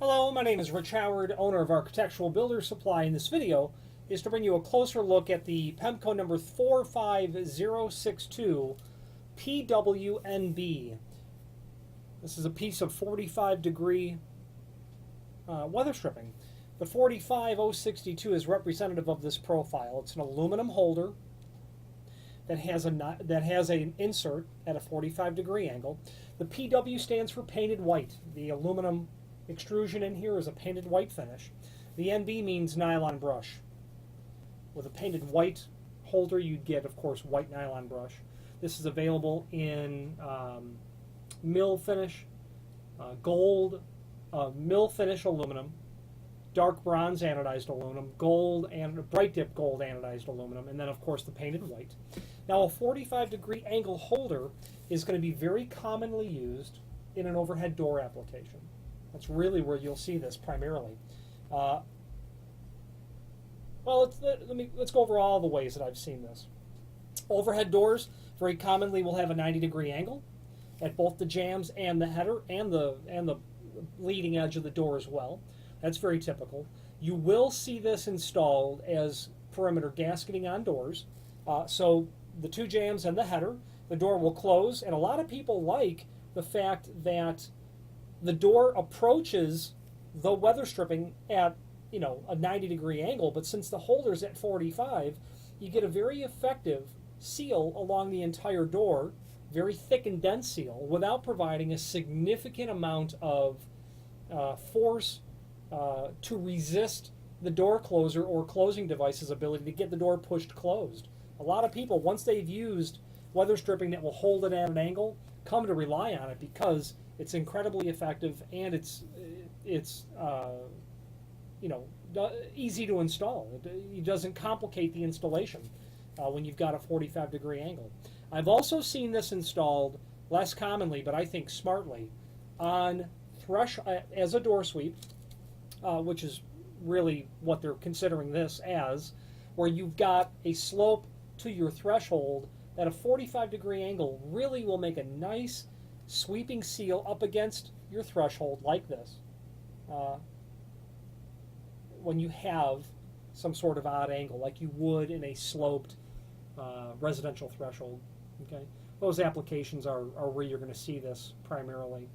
Hello, my name is Rich Howard, owner of Architectural Builder Supply, and this video is to bring you a closer look at the Pemko number 45062 PWNB. This is a piece of 45-degree weather stripping. The 45062 is representative of this profile. It's an aluminum holder that has an insert at a 45-degree angle. The PW stands for painted white. The aluminum extrusion in here is a painted white finish. The NB means nylon brush. With a painted white holder, you'd get, of course, white nylon brush. This is available in mill finish, gold, mill finish aluminum, dark bronze anodized aluminum, gold and bright dip gold anodized aluminum, and then, of course, the painted white. Now, a 45-degree angle holder is going to be very commonly used in an overhead door application. That's really where you'll see this primarily. Well, let's go over all the ways that I've seen this. Overhead doors very commonly will have a 90-degree angle at both the jambs and the header and the leading edge of the door as well. That's very typical. You will see this installed as perimeter gasketing on doors. So the two jambs and the header, the door will close, and a lot of people like the fact that the door approaches the weather stripping at, a 90-degree angle, but since the holder's at 45, you get a very effective seal along the entire door, very thick and dense seal, without providing a significant amount of force to resist the door closer or closing device's ability to get the door pushed closed. A lot of people, once they've used weather stripping that will hold it at an angle, come to rely on it because it's incredibly effective and it's easy to install. It doesn't complicate the installation when you've got a 45-degree angle. I've also seen this installed less commonly, but I think smartly, on as a door sweep, which is really what they're considering this as, where you've got a slope to your threshold that a 45-degree angle really will make a nice sweeping seal up against your threshold like this when you have some sort of odd angle like you would in a sloped residential threshold. Okay, those applications are where you're going to see this primarily.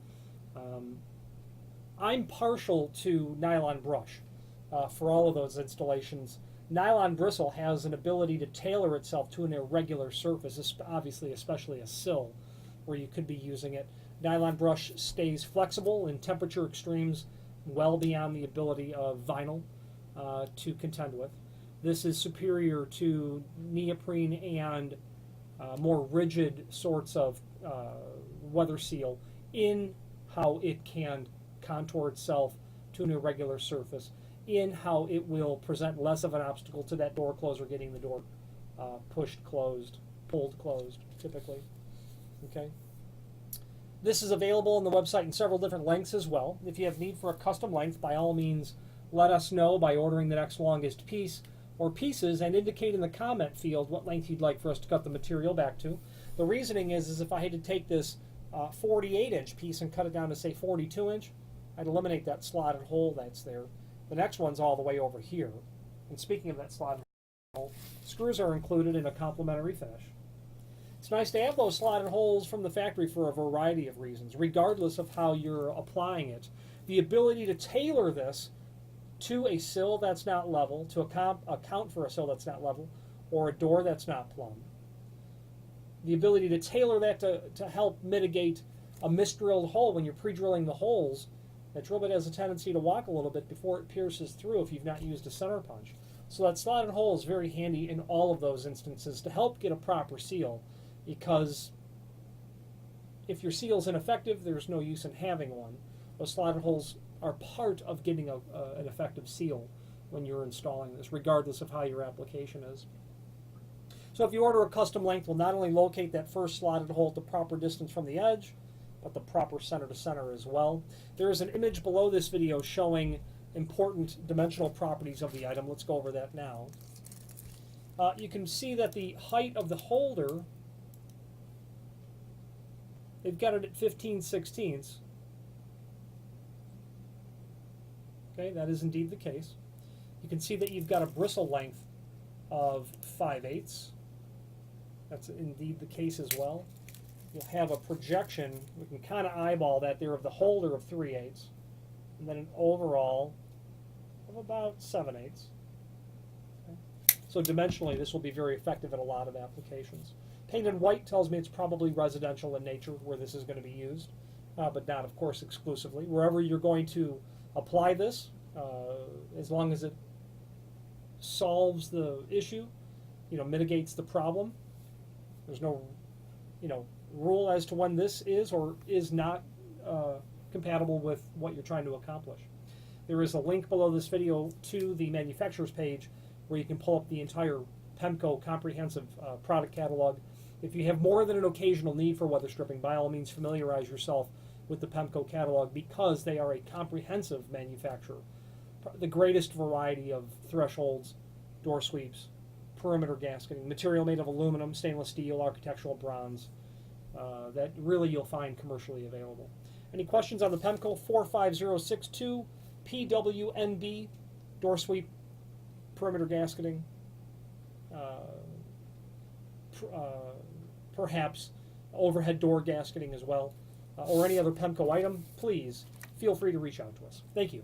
I'm partial to nylon brush for all of those installations. Nylon bristle has an ability to tailor itself to an irregular surface, obviously especially a sill where you could be using it. Nylon brush stays flexible in temperature extremes well beyond the ability of vinyl to contend with. This is superior to neoprene and more rigid sorts of weather seal in how it can contour itself to an irregular surface, in how it will present less of an obstacle to that door closer getting the door pushed closed, pulled closed, typically. Okay. This is available on the website in several different lengths as well. If you have need for a custom length, by all means, let us know by ordering the next longest piece or pieces and indicate in the comment field what length you'd like for us to cut the material back to. The reasoning is if I had to take this 48-inch piece and cut it down to, say, 42-inch, I'd eliminate that slotted hole that's there. The next one's all the way over here. And speaking of that slotted hole, screws are included in a complementary finish. It's nice to have those slotted holes from the factory for a variety of reasons, regardless of how you're applying it. The ability to tailor this to a sill that's not level, to account for a sill that's not level, or a door that's not plumb. The ability to tailor that to help mitigate a misdrilled hole when you're pre-drilling the holes. That drill bit has a tendency to walk a little bit before it pierces through if you've not used a center punch. So that slotted hole is very handy in all of those instances to help get a proper seal, because if your seal's ineffective, there's no use in having one. Those slotted holes are part of getting an effective seal when you're installing this, regardless of how your application is. So if you order a custom length, we'll not only locate that first slotted hole at the proper distance from the edge, but the proper center to center as well. There is an image below this video showing important dimensional properties of the item. Let's go over that now. You can see that the height of the holder, they've got it at 15/16. Okay, that is indeed the case. You can see that you've got a bristle length of 5/8. That's indeed the case as well. You'll have a projection, we can kind of eyeball that there, of the holder of 3/8, and then an overall of about 7/8. Okay. So dimensionally, this will be very effective in a lot of applications. Painted white tells me it's probably residential in nature where this is going to be used, but not, of course, exclusively. Wherever you're going to apply this, as long as it solves the issue, mitigates the problem. There's no, rule as to when this is or is not compatible with what you're trying to accomplish. There is a link below this video to the manufacturer's page where you can pull up the entire Pemko comprehensive product catalog. If you have more than an occasional need for weather stripping, by all means familiarize yourself with the Pemko catalog because they are a comprehensive manufacturer. The greatest variety of thresholds, door sweeps, perimeter gasketing, material made of aluminum, stainless steel, architectural bronze, that really you'll find commercially available. Any questions on the Pemko 45062 PWNB door sweep, perimeter gasketing, perhaps overhead door gasketing as well, or any other Pemko item, please feel free to reach out to us. Thank you.